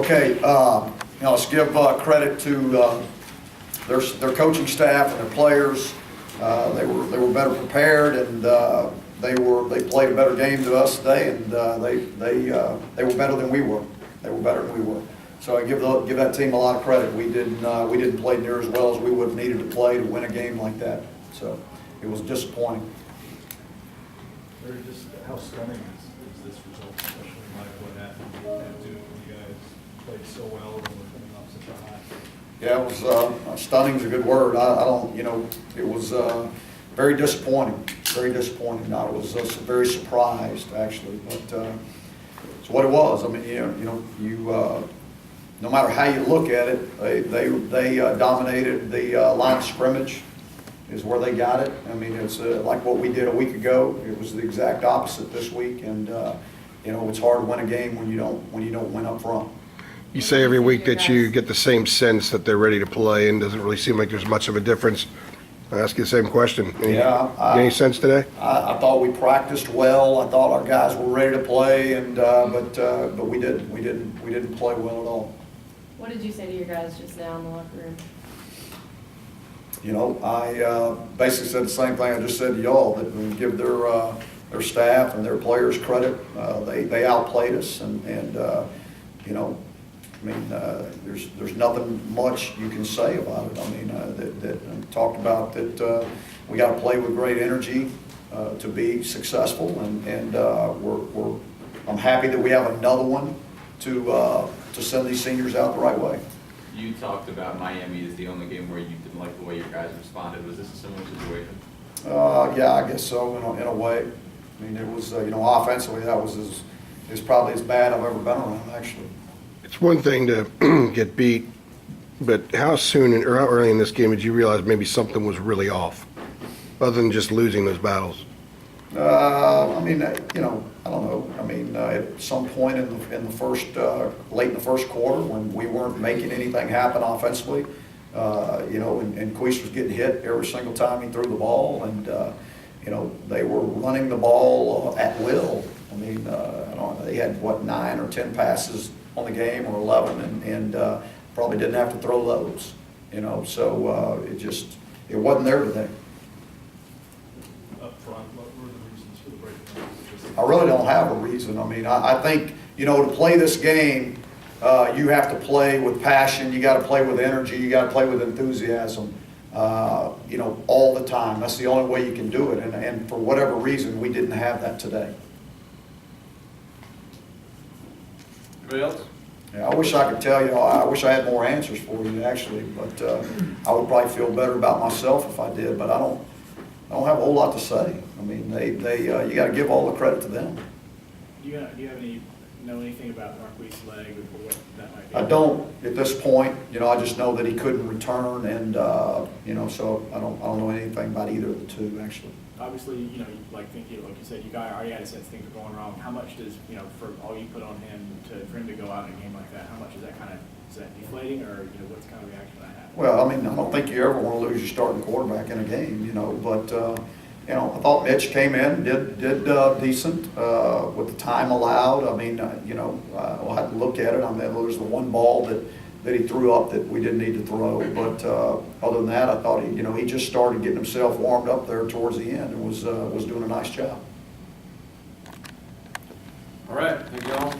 Okay, let's give credit to their coaching staff and their players. They were better prepared, and they played a better game to us today, and they were better than we were. They were better than we were. So I give that team a lot of credit. We didn't play near as well as we would have needed to play to win a game like that. So it was disappointing. Just how stunning is this result, especially in light of what happened at Duke when you guys played so well and were coming off such a high? Yeah, it was stunning is a good word. I don't, it was very disappointing. Very disappointing. I was very surprised actually, but it's what it was. I mean, no matter how you look at it, they dominated the line of scrimmage. Is where they got it. I mean, it's like what we did a week ago. It was the exact opposite this week, and it's hard to win a game when you don't win up front. You say every week that you get the same sense that they're ready to play, and doesn't really seem like there's much of a difference. I ask you the same question. Any sense today? I thought we practiced well. I thought our guys were ready to play, and but we didn't play well at all. What did you say to your guys just now in the locker room? I basically said the same thing I just said to y'all, that we give their staff and their players credit. They outplayed us, and there's nothing much you can say about it. I mean, that talked about that we got to play with great energy to be successful, and I'm happy that we have another one to send these seniors out the right way. You talked about Miami as the only game where you didn't like the way your guys responded. Was this a similar situation? Yeah, I guess so, in a way. I mean, it was, offensively, that was probably as bad I've ever been around, actually. It's one thing to get beat, but how soon or how early in this game did you realize maybe something was really off, other than just losing those battles? I mean, I don't know. I mean, at some point in the first, late in the first quarter, when we weren't making anything happen offensively, and Queese was getting hit every single time he threw the ball, and they were running the ball at will. I mean, I don't know, they had 9 or 10 passes on the game, or 11, and probably didn't have to throw those. So it wasn't there today. Up front, what were the reasons for the breakdown? I really don't have a reason. I mean, I think, to play this game, you have to play with passion, you got to play with energy, you got to play with enthusiasm, all the time. That's the only way you can do it, and for whatever reason, we didn't have that today. Anybody else? Yeah, I wish I could tell you, I wish I had more answers for you, actually, but I would probably feel better about myself if I did, but I don't have a whole lot to say. I mean, you got to give all the credit to them. Do you know anything about Marquis' leg or what that might be? I don't at this point. I just know that he couldn't return, and so I don't know anything about either of the two, actually. Obviously, like you said, you guys already had a sense things were going wrong. How much does for all you put on him for him to go out in a game like that? How much is that deflating, or what's kind of reaction that happens? Well, I mean, I don't think you ever want to lose your starting quarterback in a game, but I thought Mitch came in, did decent with the time allowed. I mean, we'll have to look at it. I mean, there was the one ball that he threw up that we didn't need to throw, but other than that, I thought he just started getting himself warmed up there towards the end and was doing a nice job. All right, thank you all.